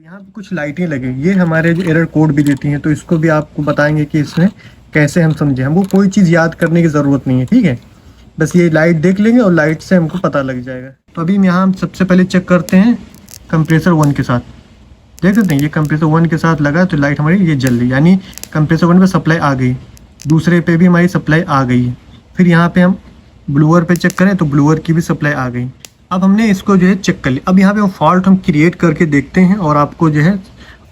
यहाँ पे कुछ लाइटें लगी, ये हमारे जो एरर कोड भी देती हैं, तो इसको भी आपको बताएंगे कि इसमें कैसे हम समझें। हमको कोई चीज़ याद करने की ज़रूरत नहीं है, ठीक है। बस ये लाइट देख लेंगे और लाइट से हमको पता लग जाएगा। तो अभी यहाँ हम सबसे पहले चेक करते हैं कंप्रेसर 1 के साथ। देख सकते हैं ये कंप्रेसर 1 के साथ लगा तो लाइट हमारी ये जल रही, यानी कंप्रेसर 1 पे सप्लाई आ गई, दूसरे पे भी हमारी सप्लाई आ गई है। फिर यहाँ पे हम ब्लूअर पे चेक करें तो ब्लूअर की भी सप्लाई आ गई। अब हमने इसको जो है चेक कर लिया। अब यहाँ पे हम फॉल्ट हम क्रिएट करके देखते हैं और आपको जो है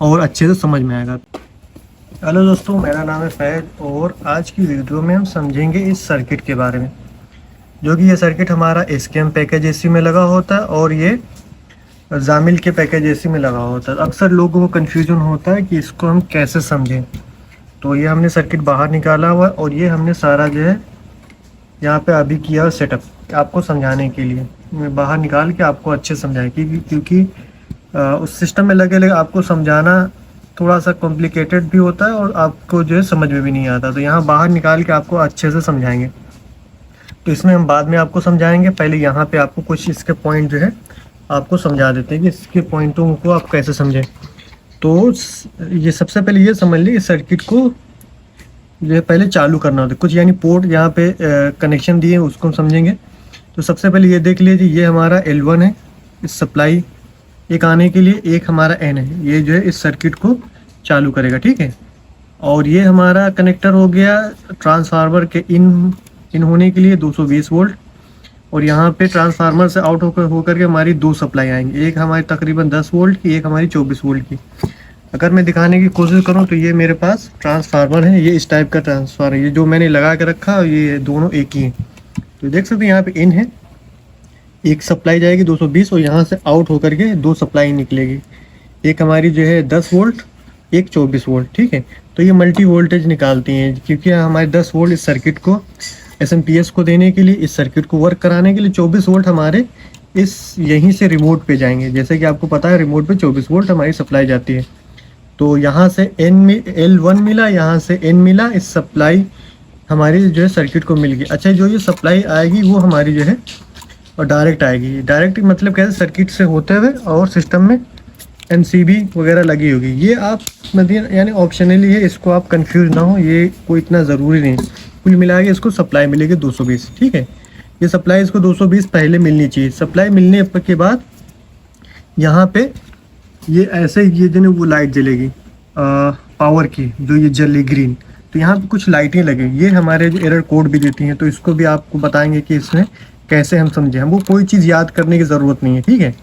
और अच्छे से समझ में आएगा। हेलो दोस्तों, मेरा नाम है फैज और आज की वीडियो में हम समझेंगे इस सर्किट के बारे में, जो कि ये सर्किट हमारा एसकेएम पैकेज एसी में लगा होता है और ये जामिल के पैकेज एसी में लगा होता है। अक्सर लोगों को कन्फ्यूजन होता है कि इसको हम कैसे समझें। तो ये हमने सर्किट बाहर निकाला हुआ है और ये हमने सारा जो है यहाँ पे अभी किया है सेटअप आपको समझाने के लिए। मैं बाहर निकाल के आपको अच्छे समझाएं क्योंकि उस सिस्टम में लगे आपको समझाना थोड़ा सा कॉम्प्लिकेटेड भी होता है और आपको जो है समझ में भी नहीं आता। तो यहाँ बाहर निकाल के आपको अच्छे से समझाएंगे। तो इसमें हम बाद में आपको समझाएंगे, पहले यहाँ पे आपको कुछ इसके पॉइंट जो है आपको समझा देते हैं कि इसके पॉइंटों को आप कैसे समझें। तो ये सबसे पहले ये समझ लीजिए, इस सर्किट को जो है पहले चालू करना होता है कुछ, यानी पोर्ट यहाँ पे कनेक्शन दिए उसको हम समझेंगे। तो सबसे पहले ये देख लीजिए, ये हमारा L1 है, इस सप्लाई एक आने के लिए, एक हमारा N है, ये जो है इस सर्किट को चालू करेगा, ठीक है। और ये हमारा कनेक्टर हो गया ट्रांसफार्मर के इन होने के लिए 220 वोल्ट, और यहाँ पे ट्रांसफार्मर से आउट होकर के हमारी दो सप्लाई आएंगी, एक हमारी तकरीबन 10 वोल्ट की, एक हमारी 24 वोल्ट की। अगर मैं दिखाने की कोशिश करूँ तो ये मेरे पास ट्रांसफार्मर है, ये इस टाइप का ट्रांसफार्मर है, ये जो मैंने लगा के रखा है ये दोनों एक ही हैं। तो देख सकते हैं यहाँ पे इन है, एक सप्लाई जाएगी 220 और यहाँ से आउट होकर के दो सप्लाई निकलेगी, एक हमारी जो है 10 वोल्ट, एक 24 वोल्ट, ठीक है। तो ये मल्टी वोल्टेज निकालती हैं क्योंकि हमारे 10 वोल्ट इस सर्किट को एसएमपीएस को देने के लिए, इस सर्किट को वर्क कराने के लिए 24 वोल्ट हमारे इस यहीं से रिमोट पे जाएंगे। जैसे कि आपको पता है रिमोट पे 24 वोल्ट हमारी सप्लाई जाती है। तो यहाँ से L1 मिला, यहाँ से N मिला, इस सप्लाई हमारी जो है सर्किट को मिल गई। अच्छा, जो ये सप्लाई आएगी वो हमारी जो है और डायरेक्ट आएगी। डायरेक्ट मतलब कैसे, सर्किट से होते हुए और सिस्टम में MCB वगैरह लगी होगी। ये आप मतलब यानी ऑप्शनली है, इसको आप कंफ्यूज ना हो, ये कोई इतना ज़रूरी नहीं। कुल मिला के इसको सप्लाई मिलेगी 220, ठीक है। ये सप्लाई इसको 220 पहले मिलनी चाहिए। सप्लाई मिलने के बाद यहाँ पे ये ऐसे ये जो वो लाइट जलेगी पावर की, जो ये जली ग्रीन। तो यहाँ पे कुछ लाइटें लगी, ये हमारे जो एरर कोड भी देती हैं, तो इसको भी आपको बताएंगे कि इसमें कैसे हम समझें। हमको कोई चीज़ याद करने की ज़रूरत नहीं है, ठीक है।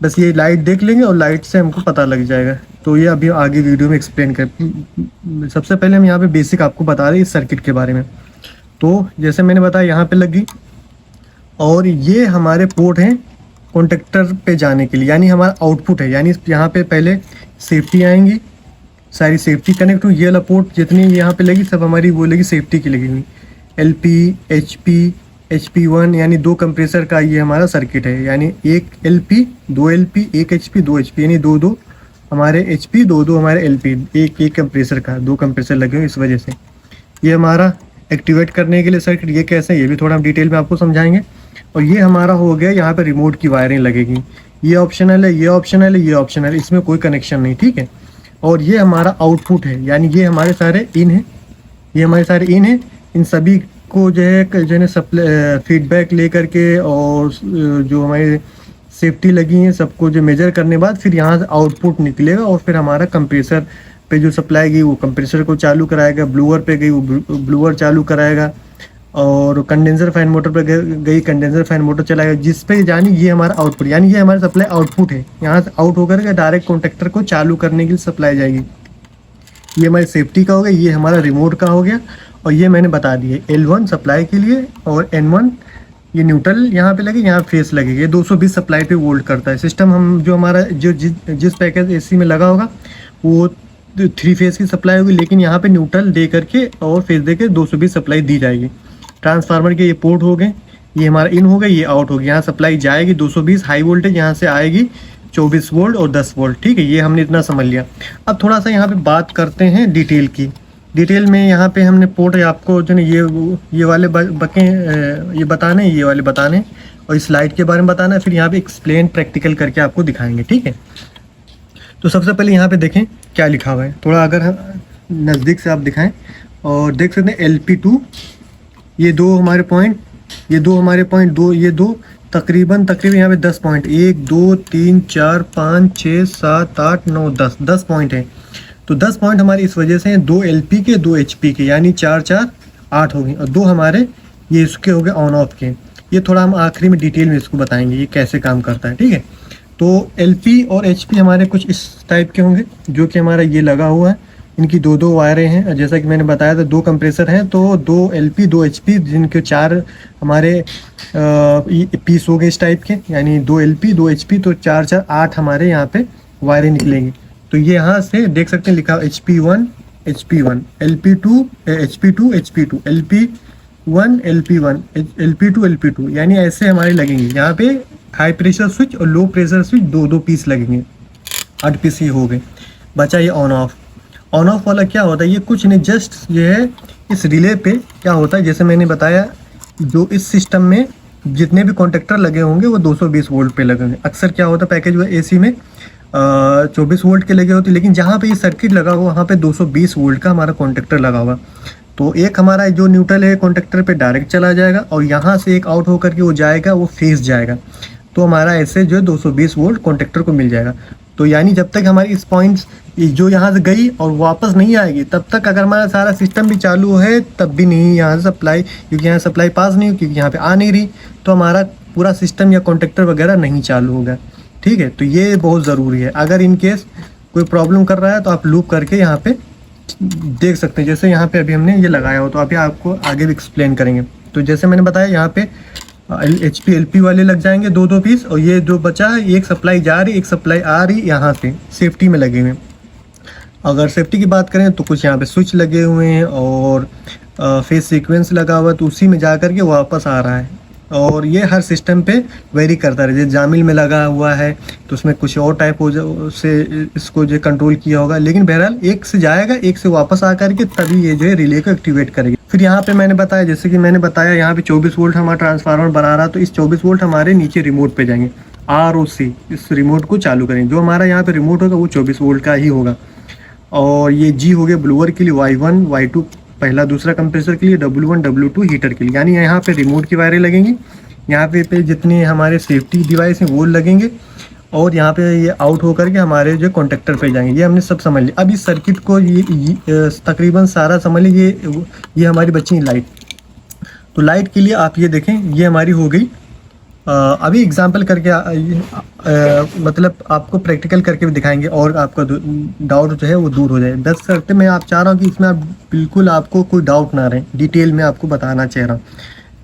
बस ये लाइट देख लेंगे और लाइट से हमको पता लग जाएगा। तो ये अभी आगे वीडियो में एक्सप्लेन कर। सबसे पहले हम यहाँ पे बेसिक आपको बता रहे हैं इस सर्किट के बारे में। तो जैसे मैंने बताया यहाँ पे लगी, और ये हमारे पोर्ट हैं कॉन्टेक्टर पे जाने के लिए, यानी हमारा आउटपुट है। यानी यहाँ पे पहले सेफ्टी आएंगी, सारी सेफ्टी कनेक्ट हुई। ये वाला पोर्ट जितनी यहाँ पे लगी सब हमारी वो लगी सेफ्टी की लगी हुई। LP, HP, HP1 यानी दो कंप्रेसर का ये हमारा सर्किट है। यानी एक LP, दो LP, एक HP, दो HP, यानी दो हमारे HP, दो हमारे LP, एक कंप्रेसर का, दो कंप्रेसर लगे हुए। इस वजह से ये हमारा एक्टिवेट करने के लिए सर्किट, ये कैसे है ये भी थोड़ा हम डिटेल में आपको समझाएंगे। और ये हमारा हो गया, यहाँ पे रिमोट की वायरिंग लगेगी। ये ऑप्शनल है, ये ऑप्शनल है, ये ऑप्शनल है, इसमें कोई कनेक्शन नहीं, ठीक है। और ये हमारा आउटपुट है, यानी ये हमारे सारे इन है, ये हमारे सारे इन है। इन सभी को जो है सप्लाई फीडबैक ले करके और जो हमारे सेफ्टी लगी हैं सबको जो मेजर करने बाद फिर यहाँ से आउटपुट निकलेगा और फिर हमारा कंप्रेसर पे जो सप्लाई गई वो कंप्रेसर को चालू कराएगा, ब्लूअर पे गई वो ब्लूअर चालू कराएगा, और कंडेंसर फैन मोटर पर गई कंडेंसर फैन मोटर चलाएगा, जिस पे जानी ये हमारा आउटपुट, यानी ये हमारा सप्लाई आउटपुट है। यहाँ से आउट होकर के डायरेक्ट कॉन्टेक्टर को चालू करने के लिए सप्लाई जाएगी। ये हमारी सेफ्टी का हो गया, ये हमारा रिमोट का हो गया, और ये मैंने बता दिए L1 सप्लाई के लिए और N1 ये न्यूट्रल यहाँ पे लगे, यहाँ फेस लगेगी। ये 220 सप्लाई पे वोल्ट करता है सिस्टम। हम जो हमारा जो जिस पैकेज एसी में लगा होगा वो 3 फेज की सप्लाई होगी, लेकिन यहाँ पे न्यूट्रल दे करके और फेस दे के 220 सप्लाई दी जाएगी। ट्रांसफार्मर के ये पोर्ट हो गए, ये हमारा इन हो गया, ये आउट हो गया। यहाँ सप्लाई जाएगी 220 हाई वोल्टेज, यहाँ से आएगी 24 वोल्ट और 10 वोल्ट, ठीक है। ये हमने इतना समझ लिया। अब थोड़ा सा यहाँ पे बात करते हैं डिटेल की। डिटेल में यहाँ पे हमने पोर्ट आपको जो ये वाले बके ये बताने, ये वाले बताने, और इस लाइट के बारे में बताना है। फिर यहाँ पे एक्सप्लेन प्रैक्टिकल करके आपको दिखाएंगे, ठीक है। तो सबसे पहले यहाँ पे देखें क्या लिखा हुआ है, थोड़ा अगर नज़दीक से आप दिखाएं और देख सकते हैं LP2, ये दो हमारे पॉइंट, ये दो हमारे पॉइंट, दो ये दो, तकरीबन यहाँ पे 10 पॉइंट, 1 2 3 4 5 6 7 8 9 10 पॉइंट है। तो 10 पॉइंट हमारे इस वजह से हैं, 2 LP के 2 HP के, यानी 4 4 8 हो गए, और 2 हमारे ये इसके हो गए ऑन ऑफ के। ये थोड़ा हम आखिरी में डिटेल में इसको बताएंगे ये कैसे काम करता है, ठीक है। तो LP और HP हमारे कुछ इस टाइप के होंगे, जो कि हमारा ये लगा हुआ है, इनकी दो वायरें हैं, जैसा कि मैंने बताया था 2 कंप्रेसर हैं, तो 2 LP 2 HP, जिनके 4 हमारे पीस हो गए इस टाइप के, यानी 2 LP 2 HP, तो 4 4 8 हमारे यहाँ पे वायरें निकलेंगी। तो ये यहाँ से देख सकते हैं लिखा HP1 HP1, LP2 HP2 HP2, LP1 LP1, LP2 LP2, यानी ऐसे हमारे लगेंगे। यहाँ पे हाई प्रेशर स्विच और लो प्रेशर स्विच 2 पीस लगेंगे, 8 पीस ही हो गए। बचा ये ऑन ऑफ। ऑन ऑफ वाला क्या होता है, ये कुछ नहीं, जस्ट ये है इस रिले पे क्या होता है, जैसे मैंने बताया, जो इस सिस्टम में जितने भी कॉन्टेक्टर लगे होंगे वो 220 वोल्ट पे लगे होंगे। अक्सर क्या होता है पैकेज हुआ AC में 24 वोल्ट के लगे होते, लेकिन जहाँ पे ये सर्किट लगा हुआ वहाँ पे 220 वोल्ट का हमारा कॉन्टेक्टर लगा हुआ। तो एक हमारा जो न्यूट्रल है कॉन्टेक्टर पे डायरेक्ट चला जाएगा, और यहाँ से एक आउट होकर के वो जाएगा, वो फेस जाएगा, तो हमारा ऐसे जो है 220 वोल्ट कॉन्टेक्टर को मिल जाएगा। तो यानी जब तक हमारी इस पॉइंट्स जो यहाँ से गई और वापस नहीं आएगी, तब तक अगर हमारा सारा सिस्टम भी चालू है तब भी नहीं यहाँ से सप्लाई, क्योंकि यहाँ सप्लाई पास नहीं हो, क्योंकि यहाँ पे आ नहीं रही, तो हमारा पूरा सिस्टम या कॉन्टेक्टर वगैरह नहीं चालू होगा, ठीक है। तो ये बहुत ज़रूरी है। अगर इन केस कोई प्रॉब्लम कर रहा है तो आप लूप करके यहाँ पे देख सकते हैं, जैसे यहाँ पे अभी हमने ये लगाया हो, तो अभी आपको आगे भी एक्सप्लेन करेंगे। तो जैसे मैंने बताया यहाँ पे HP LP वाले लग जाएंगे 2 पीस, और ये जो बचा है एक सप्लाई जा रही, एक सप्लाई आ रही, यहाँ से सेफ्टी में लगे हुए। अगर सेफ्टी की बात करें तो कुछ यहाँ पे स्विच लगे हुए हैं और फेस सीक्वेंस लगा हुआ है, तो उसी में जा कर के वापस आ रहा है। और ये हर सिस्टम पे वेरी करता है, जैसे जामिल में लगा हुआ है तो उसमें कुछ और टाइप हो से इसको जो कंट्रोल किया होगा, लेकिन बहरहाल एक से जाएगा, एक से वापस आ करके तभी ये जो है रिले को एक्टिवेट करेगी। फिर यहाँ पे मैंने बताया, जैसे कि मैंने बताया यहाँ पे 24 वोल्ट हमारा ट्रांसफार्मर बना रहा, तो इस 24 वोल्ट हमारे नीचे रिमोट पे जाएंगे, ROC, इस रिमोट को चालू करेंगे। जो हमारा यहाँ पे रिमोट होगा वो 24 वोल्ट का ही होगा। और ये G हो गया ब्लोअर के लिए, Y1 Y2 पहला दूसरा कंप्रेसर के लिए, W1 W2 हीटर के लिए, यानी यहाँ पे रिमोट की वायरें लगेंगी, यहाँ पे जितने हमारे सेफ्टी डिवाइस हैं वो लगेंगे, और यहाँ पे ये आउट होकर के हमारे जो कॉन्टेक्टर पे जाएंगे। ये हमने सब समझ लिया। अब इस सर्किट को ये तकरीबन सारा समझ लीजिए। ये हमारी बची लाइट। तो लाइट के लिए आप ये देखें, ये हमारी हो गई। अभी एग्जांपल करके मतलब आपको प्रैक्टिकल करके भी दिखाएंगे, और आपका डाउट जो है वो दूर हो जाए। 10 करते मैं आप चाह रहा हूँ कि इसमें आप बिल्कुल आपको कोई डाउट ना रहे, डिटेल में आपको बताना चाह रहा हूँ।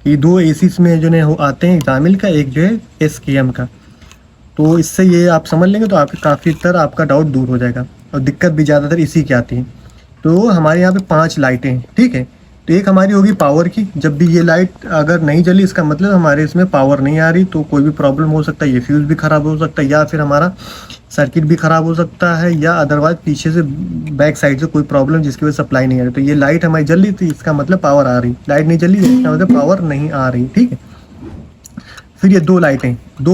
ये 2 एसीस में जो है आते हैं, जामिल का, एक जो है SKM का। तो इससे ये आप समझ लेंगे तो आपके काफ़ी तरह आपका डाउट दूर हो जाएगा, और दिक्कत भी ज़्यादातर इसी की आती है। तो हमारे यहाँ पे 5 लाइटें हैं, ठीक है। तो एक हमारी होगी पावर की, जब भी ये लाइट अगर नहीं जली इसका मतलब हमारे इसमें पावर नहीं आ रही, तो कोई भी प्रॉब्लम हो सकता है, ये फ्यूज़ भी ख़राब हो सकता है, या फिर हमारा सर्किट भी ख़राब हो सकता है, या अदरवाइज पीछे से बैक साइड से कोई प्रॉब्लम जिसकी वजह से सप्लाई नहीं आ रही। तो ये लाइट हमारी जल रही थी, इसका मतलब पावर आ रही, लाइट नहीं जली इसका मतलब पावर नहीं आ रही, ठीक है। फिर ये 2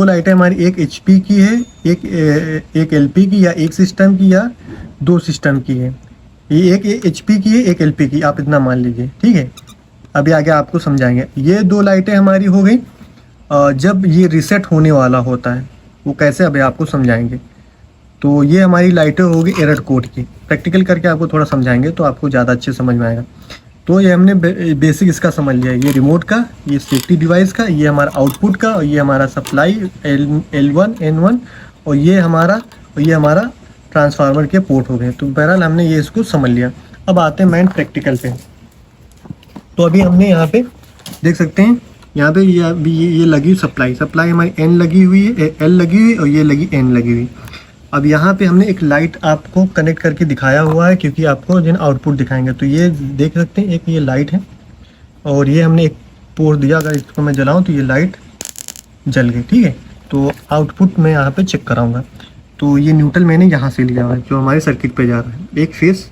लाइटें हमारी, एक HP की है, एक LP की, या एक सिस्टम की, या 2 सिस्टम की है। ये एक HP की है, एक LP की, आप इतना मान लीजिए, ठीक है। अभी आगे आपको समझाएंगे। ये 2 लाइटें हमारी हो गई जब ये रीसेट होने वाला होता है, वो कैसे अभी आपको समझाएंगे। तो ये हमारी लाइटें होगी एरर कोड की, प्रैक्टिकल करके आपको थोड़ा समझाएंगे तो आपको ज़्यादा अच्छे समझ में आएगा। तो ये हमने बेसिक इसका समझ लिया, ये रिमोट का, ये सेफ्टी डिवाइस का, ये हमारा आउटपुट का, और ये हमारा सप्लाई L1 N1, और ये हमारा ट्रांसफार्मर के पोर्ट हो गए। तो बहरहाल हमने ये इसको समझ लिया। अब आते हैं मेन प्रैक्टिकल पे। तो अभी हमने यहाँ पे देख सकते हैं, यहाँ पे ये लगी सप्लाई हमारी N लगी हुई है, L लगी हुई, और ये लगी N लगी हुई। अब यहाँ पे हमने एक लाइट आपको कनेक्ट करके दिखाया हुआ है, क्योंकि आपको जो आउटपुट दिखाएंगे। तो ये देख सकते हैं, एक ये लाइट है, और ये हमने एक पोर्ट दिया, अगर इसको मैं जलाऊँ तो ये लाइट जल गई, ठीक है। तो आउटपुट मैं यहाँ पे चेक कराऊंगा। तो ये न्यूट्रल मैंने यहाँ से लिया हुआ है जो हमारे सर्किट पे जा रहा है, एक फेस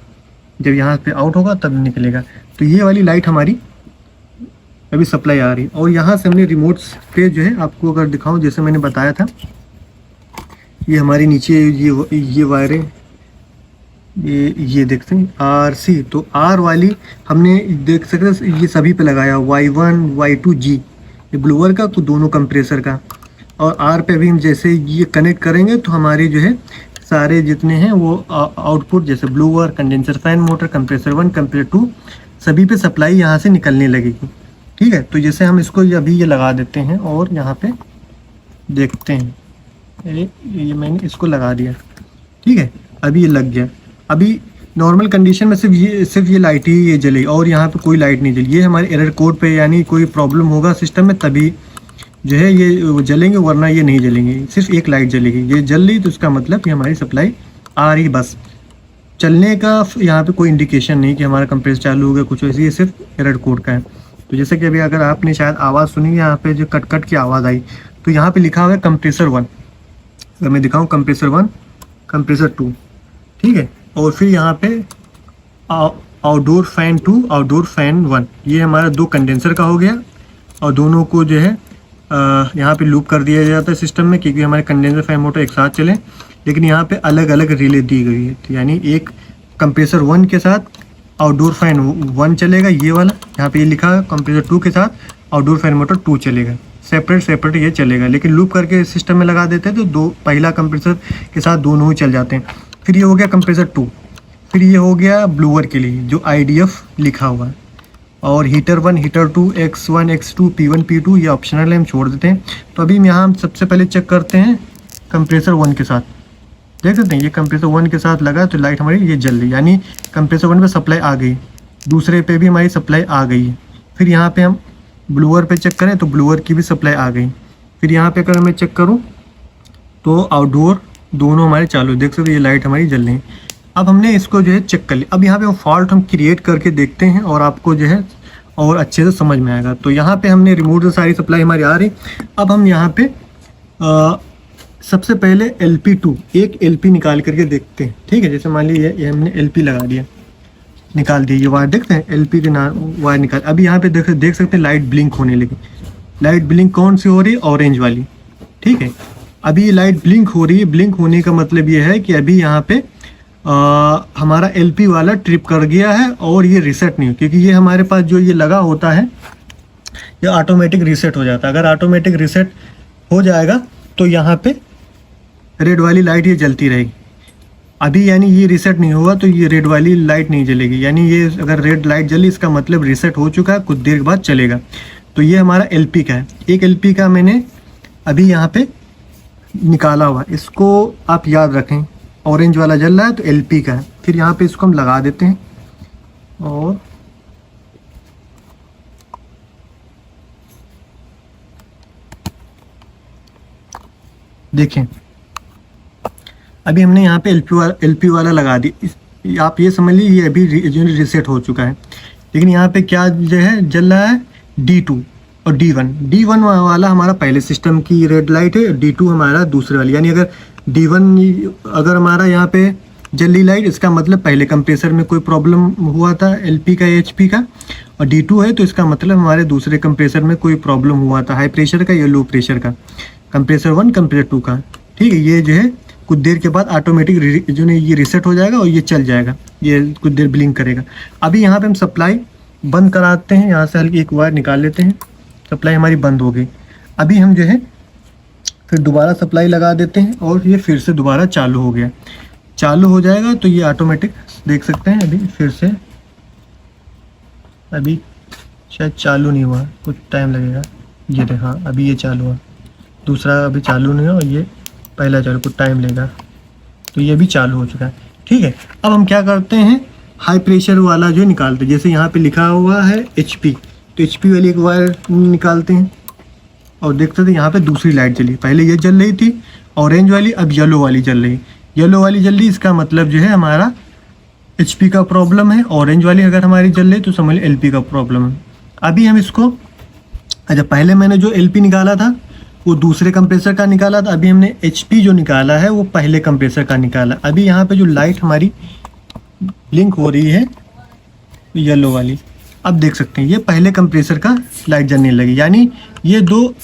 जब यहाँ पे आउट होगा तब निकलेगा। तो ये वाली लाइट हमारी अभी सप्लाई आ रही है, और यहाँ से हमने रिमोट पे जो है आपको अगर दिखाऊं, जैसे मैंने बताया था ये हमारी नीचे ये वायरें, ये देखते हैं RC, तो R वाली हमने देख सकते ये सभी पे लगाया, Y1 Y2 G, ये ब्लोअर का तो दोनों कंप्रेसर का। और R पे भी हम जैसे ये कनेक्ट करेंगे तो हमारे जो है सारे जितने हैं वो आउटपुट, जैसे blower, condenser fan motor, compressor 1 compressor 2, सभी पे सप्लाई यहाँ से निकलने लगेगी। ठीक है, तो जैसे हम इसको अभी ये लगा देते हैं और यहाँ पे देखते हैं, ये मैंने इसको लगा दिया। ठीक है, अभी ये लग गया। अभी नॉर्मल कंडीशन में सिर्फ ये लाइट ही ये जलेगी और यहाँ पे कोई लाइट नहीं जली। ये हमारे एरर कोड पे, यानी कोई प्रॉब्लम होगा सिस्टम में तभी जो है ये जलेंगे, वरना ये नहीं जलेंगे। सिर्फ एक लाइट जलेगी, ये जल रही तो इसका मतलब कि हमारी सप्लाई आ रही, बस चलने का यहाँ पे कोई इंडिकेशन नहीं कि हमारा कंप्रेसर चालू हो गया कुछ वैसे, ये सिर्फ एरर कोड का है। तो जैसे कि अभी अगर आपने शायद आवाज़ सुनी, यहाँ पे जो कट की आवाज़ आई, तो यहाँ पे लिखा हुआ है कंप्रेसर 1। अगर मैं दिखाऊँ कंप्रेसर 1 कंप्रेसर 2, ठीक है, और फिर यहाँ पे आउटडोर फैन 2 आउटडोर फैन 1, ये हमारा 2 कंडेंसर का हो गया। और दोनों को जो है यहाँ पे लूप कर दिया जाता है सिस्टम में, क्योंकि हमारे कंडेंसर फैन मोटर एक साथ चले, लेकिन यहाँ पे अलग अलग रिले दी गई है। तो यानी एक कंप्रेसर 1 के साथ आउटडोर फैन 1 चलेगा, ये वाला यहाँ पे ये लिखा है। कंप्रेसर 2 के साथ आउटडोर फैन मोटर 2 चलेगा, सेपरेट ये चलेगा। लेकिन लूप करके सिस्टम में लगा देते हैं तो दो पहला कंप्रेसर के साथ दोनों ही चल जाते हैं। फिर ये हो गया कंप्रेसर 2, फिर ये हो गया ब्लोअर के लिए जो IDF लिखा हुआ है। और heater 1 heater 2 X1 X2 P1 P2 ये ऑप्शनल है, हम छोड़ देते हैं। तो अभी यहाँ हम सबसे पहले चेक करते हैं कंप्रेसर 1 के साथ। देख सकते हैं ये कंप्रेसर 1 के साथ लगा तो लाइट हमारी ये जल रही, यानी कंप्रेसर 1 पे सप्लाई आ गई, दूसरे पे भी हमारी सप्लाई आ गई है। फिर यहाँ पे हम ब्लोअर पे चेक करें तो ब्लोअर की भी सप्लाई आ गई। फिर यहाँ पे अगर मैं चेक करूँ तो आउटडोर दोनों हमारे चालू, देख सकते ये लाइट हमारी जल रही है। अब हमने इसको जो है चेक कर लिया। अब यहाँ पे हम फॉल्ट हम क्रिएट करके देखते हैं और आपको जो है और अच्छे से समझ में आएगा। तो यहाँ पे हमने रिमूव से सारी सप्लाई हमारी आ रही। अब हम यहाँ पे सबसे पहले LP2 एक LP निकाल करके देखते हैं। ठीक है, जैसे मान लीजिए ये हमने LP लगा दिया, निकाल दिया, ये वायर देखते हैं LP के वायर निकाल। अभी यहाँ पे देख सकते हैं लाइट ब्लिंक होने लगी। लाइट ब्लिंक कौन सी हो रही है? ऑरेंज वाली। ठीक है, अभी ये लाइट ब्लिंक हो रही है। ब्लिंक होने का मतलब ये है कि अभी यहाँ पे हमारा LP वाला ट्रिप कर गया है और ये रीसेट नहीं हो, क्योंकि ये हमारे पास जो ये लगा होता है ये ऑटोमेटिक रीसेट हो जाता है। अगर ऑटोमेटिक रीसेट हो जाएगा तो यहाँ पे रेड वाली लाइट ये जलती रहेगी। अभी यानी ये रीसेट नहीं हुआ तो ये रेड वाली लाइट नहीं जलेगी, यानी ये अगर रेड लाइट जली इसका मतलब रीसेट हो चुका है, कुछ देर बाद चलेगा। तो ये हमारा LP का है। एक LP का मैंने अभी यहाँ पे निकाला हुआ, इसको आप याद रखें, ऑरेंज वाला जल रहा है तो LP का है। फिर यहाँ पे इसको हम लगा देते हैं और देखें अभी हमने यहाँ पे LP वाला लगा दी। आप ये समझ लीजिए ये अभी रीसेट हो चुका है। लेकिन यहाँ पे क्या जो है जल रहा है D2 और D1 वाला हमारा पहले सिस्टम की रेड लाइट है, D2 हमारा दूसरे वाली। यानी अगर D1 अगर हमारा यहाँ पे जल्दी लाइट, इसका मतलब पहले कंप्रेसर में कोई प्रॉब्लम हुआ था LP का HP का, और D2 है तो इसका मतलब हमारे दूसरे कंप्रेसर में कोई प्रॉब्लम हुआ था, हाई प्रेशर का या लो प्रेशर का, कंप्रेसर 1 कंप्रेसर 2 का। ठीक है, ये जो है कुछ देर के बाद ऑटोमेटिक जो है ये रीसेट हो जाएगा और ये चल जाएगा, ये कुछ देर ब्लिंक करेगा। अभी यहाँ पे हम सप्लाई बंद कराते हैं, यहाँ से हल्की एक वायर निकाल लेते हैं, सप्लाई हमारी बंद हो गई। अभी हम जो है फिर दोबारा सप्लाई लगा देते हैं और ये फिर से दोबारा चालू हो गया। चालू हो जाएगा तो ये ऑटोमेटिक देख सकते हैं। अभी फिर से अभी शायद चालू नहीं हुआ, कुछ टाइम लगेगा। ये देखा अभी ये चालू हुआ, दूसरा अभी चालू नहीं हुआ और ये पहला चालू, कुछ टाइम लगेगा। तो ये भी चालू हो चुका है। ठीक है, अब हम क्या करते हैं हाई प्रेशर वाला जो निकालते हैं। जैसे यहाँ पे लिखा हुआ है HP, तो HP वाली एक वायर निकालते हैं और देखते थे यहाँ पे दूसरी लाइट जली। पहले ये जल रही थी ऑरेंज वाली, अब येलो वाली जल रही। येलो वाली जल रही, इसका मतलब जो है हमारा HP का प्रॉब्लम है। ऑरेंज वाली अगर हमारी जल रही तो समझ लो LP का प्रॉब्लम है। अभी हम इसको, अच्छा पहले मैंने जो LP निकाला था वो दूसरे कंप्रेसर का निकाला था, अभी हमने HP जो निकाला है वो पहले कंप्रेसर का निकाला। अभी यहाँ पे जो लाइट हमारी ब्लिंक हो रही है येलो वाली, अब देख सकते हैं ये पहले कंप्रेसर का लाइट जलने लगी। यानी ये दो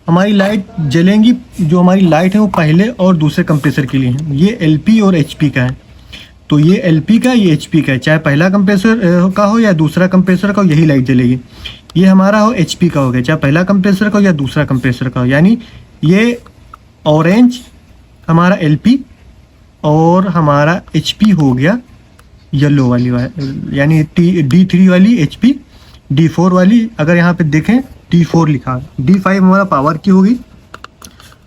हमारी लाइट जलेंगी, जो हमारी लाइट है वो पहले और दूसरे कंप्रेसर के लिए है। ये एलपी और एचपी का है, तो ये एलपी का, ये एचपी का है। चाहे पहला कंप्रेसर का हो या दूसरा कंप्रेसर का हो, यही लाइट जलेगी। ये हमारा हो एचपी का हो गया, चाहे पहला कंप्रेसर का हो या दूसरा कंप्रेसर का हो। यानी ये ऑरेंज हमारा एलपी और हमारा एचपी हो गया येलो वाली, यानी D3 वाली एचपी, D4 वाली, अगर यहाँ पे देखें D4 लिखा, D5 हमारा पावर की होगी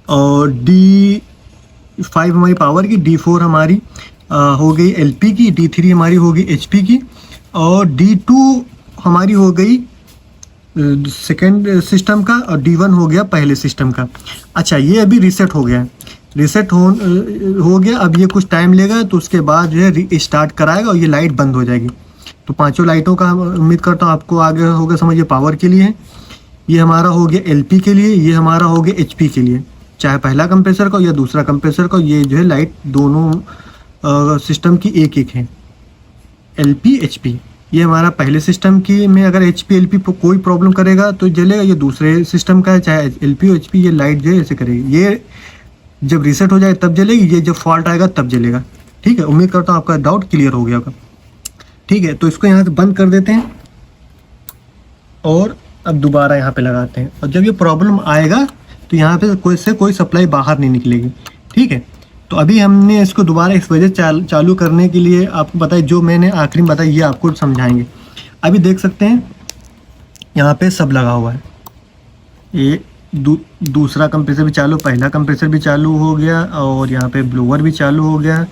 और D5 हमारी पावर की, D4 हमारी हो गई एलपी की, D3 हमारी होगी एचपी की और D2 हमारी हो गई सेकेंड सिस्टम का और D1 हो गया पहले सिस्टम का। अच्छा, ये अभी रीसेट हो गया, रीसेट हो गया। अब ये कुछ टाइम लेगा, तो उसके बाद जो है स्टार्ट कराएगा और ये लाइट बंद हो जाएगी। तो पांचों लाइटों का उम्मीद करता हूँ आपको आगे होगा समझ। ये पावर के लिए है, ये हमारा हो गया एलपी के लिए, ये हमारा हो गया एचपी के लिए, चाहे पहला कंप्रेसर का या दूसरा कंप्रेसर का। ये जो है लाइट दोनों सिस्टम की एक एक है, एलपी एचपी। ये हमारा पहले सिस्टम की में अगर एचपी एलपी को कोई प्रॉब्लम करेगा तो जलेगा। ये दूसरे सिस्टम का है, चाहे एलपी एचपी, ये लाइट जो है ऐसे करेगी। ये जब रीसेट हो जाए तब जलेगी, ये जब फॉल्ट आएगा तब जलेगा। ठीक है, उम्मीद करता हूँ आपका डाउट क्लियर हो गया होगा। ठीक है, तो इसको यहाँ से बंद कर देते हैं और अब दोबारा यहाँ पे लगाते हैं। और जब ये प्रॉब्लम आएगा तो यहाँ पे कोई सप्लाई बाहर नहीं निकलेगी। ठीक है, तो अभी हमने इसको दोबारा इस वजह चालू करने के लिए आपको बताया, जो मैंने आखिरी में बताया ये आपको समझाएंगे। अभी देख सकते हैं यहाँ पे सब लगा हुआ है। ये दूसरा कंप्रेसर भी चालू, पहला कंप्रेसर भी चालू हो गया और यहाँ पे ब्लोअर भी चालू हो गया।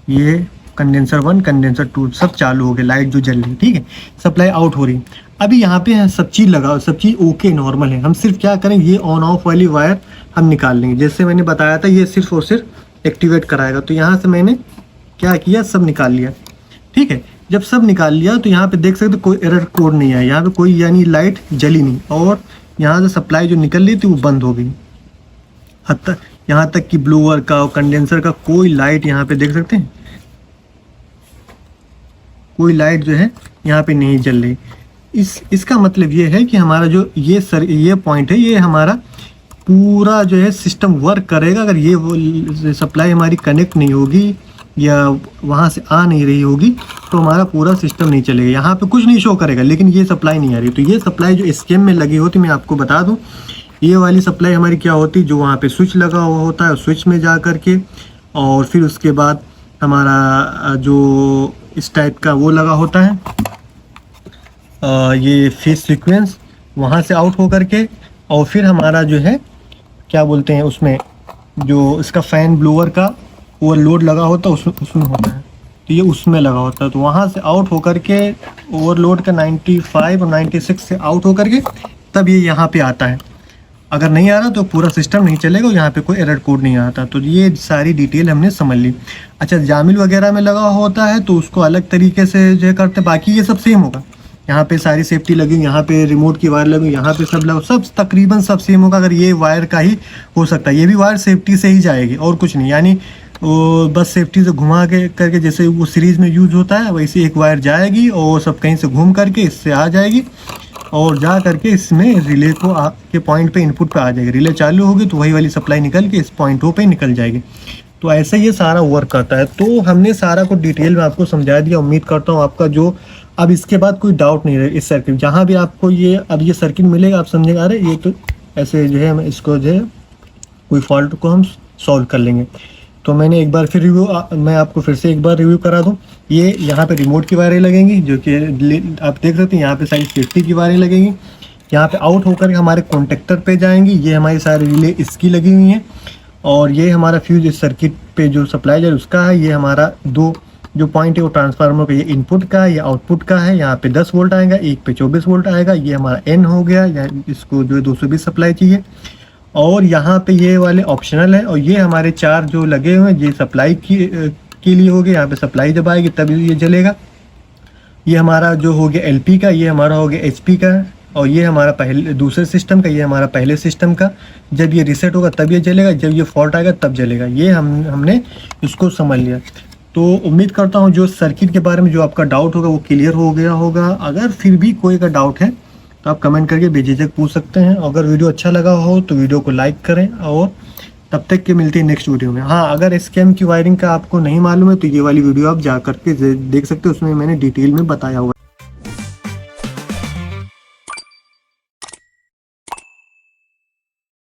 ये कंडेंसर 1 कंडेंसर 2 सब चालू हो गया, लाइट जो जल रही है। ठीक है, सप्लाई आउट हो रही। अभी यहाँ पे सब चीज़ लगा, सब चीज़ ओके नॉर्मल है। हम सिर्फ क्या करें, ये ऑन ऑफ वाली वायर हम निकाल लेंगे। जैसे मैंने बताया था, ये सिर्फ और सिर्फ एक्टिवेट कराएगा। तो यहाँ से मैंने क्या किया, सब निकाल लिया। ठीक है, जब सब निकाल लिया तो यहाँ पे देख सकते कोई एरर कोड नहीं आया, यहाँ पे कोई यानी लाइट जली नहीं और यहाँ से सप्लाई जो निकल रही थी वो बंद हो गई। यहाँ तक कि ब्लोअर का और कंडेंसर का कोई लाइट यहाँ पे देख सकते हैं, कोई लाइट जो है यहाँ पे नहीं जल रही। इसका मतलब ये है कि हमारा जो ये पॉइंट है, ये हमारा पूरा जो है सिस्टम वर्क करेगा। अगर ये सप्लाई हमारी कनेक्ट नहीं होगी या वहाँ से आ नहीं रही होगी तो हमारा पूरा सिस्टम नहीं चलेगा। यहाँ पे कुछ नहीं शो करेगा, लेकिन ये सप्लाई नहीं आ रही। तो ये सप्लाई जो स्केम में लगी होती, मैं आपको बता दूँ, ये वाली सप्लाई हमारी क्या होती, जो वहाँ पे स्विच लगा हुआ होता है, स्विच में जा कर के और फिर उसके बाद हमारा जो इस टाइप का वो लगा होता है, ये फेस सीक्वेंस, वहाँ से आउट हो करके और फिर हमारा जो है क्या बोलते हैं, उसमें जो इसका फ़ैन ब्लोअर का ओवरलोड लगा होता है, उसमें होता है। तो ये उसमें लगा होता है, तो वहाँ से आउट होकर के ओवरलोड का 95 और 96 से आउट होकर के तब ये यहाँ पे आता है। अगर नहीं आ रहा तो पूरा सिस्टम नहीं चलेगा, यहाँ पे कोई एरर कोड नहीं आता। तो ये सारी डिटेल हमने समझ ली। अच्छा, जामिल वगैरह में लगा होता है तो उसको अलग तरीके से जो करते, बाकी ये सब सेम होगा। यहाँ पे सारी सेफ्टी लगी, यहाँ पे रिमोट की वायर लगी, यहाँ पे सब लगा, सब तकरीबन सब सेम होगा। अगर ये वायर का ही हो सकता है, ये भी वायर सेफ्टी से ही जाएगी और कुछ नहीं, यानी वो बस सेफ्टी से घुमा के करके जैसे वो सीरीज़ में यूज होता है वैसे एक वायर जाएगी और सब कहीं से घूम करके इससे आ जाएगी और जा करके इसमें रिले को के पॉइंट पे इनपुट पे आ जाएगी। रिले चालू होगी तो वही वाली सप्लाई निकल के इस पॉइंटों पे निकल जाएगी। तो ऐसे ये सारा वर्क करता है। तो हमने सारा को डिटेल में आपको समझा दिया। उम्मीद करता हूँ आपका जो अब इसके बाद कोई डाउट नहीं रहे इस सर्किट, जहाँ भी आपको ये अब ये सर्किट मिलेगा आप समझेगा अरे ये तो ऐसे जो है हम इसको जो है कोई फॉल्ट को हम सॉल्व कर लेंगे। तो मैंने एक बार फिर मैं आपको फिर से एक बार रिव्यू करा दूँ। ये यहाँ पे रिमोट की वायरें लगेंगी, जो कि आप देख सकते हैं यहाँ पे सारी सेफ्टी की वायरें लगेंगी। यहाँ पे आउट होकर हमारे कॉन्टेक्टर पे जाएंगी, ये हमारी सारी रिले इसकी लगी हुई हैं। और ये हमारा फ्यूज इस सर्किट पे जो सप्लाई है उसका है। ये हमारा दो जो पॉइंट है वो ट्रांसफार्मर पे, ये इनपुट का है, ये आउटपुट का है। यहाँ पे 10 वोल्ट आएगा, एक पे 24 वोल्ट आएगा। ये हमारा एन हो गया, या इसको जो है 220 सप्लाई चाहिए। और यहाँ पे ये वाले ऑप्शनल है। और ये हमारे 4 जो लगे हुए हैं ये सप्लाई के लिए हो गए। यहाँ पे सप्लाई जब आएगी तब ये जलेगा। ये हमारा जो हो गया एलपी का, ये हमारा हो गया एचपी का, और ये हमारा पहले दूसरे सिस्टम का, ये हमारा पहले सिस्टम का। जब ये रीसेट होगा तब ये जलेगा, जब ये फॉल्ट आएगा तब जलेगा। ये हमने इसको समझ लिया। तो उम्मीद करता हूँ जो सर्किट के बारे में जो आपका डाउट होगा वो क्लियर हो गया होगा। अगर फिर भी कोई का डाउट है तो आप कमेंट करके बेझिझक पूछ सकते हैं। अगर वीडियो अच्छा लगा हो तो वीडियो को लाइक करें, और तब तक के मिलती है नेक्स्ट वीडियो में। हाँ, अगर स्कैम की वायरिंग का आपको नहीं मालूम है तो ये वाली वीडियो आप जा करके देख सकते हो, उसमें मैंने डिटेल में बताया हुआ है।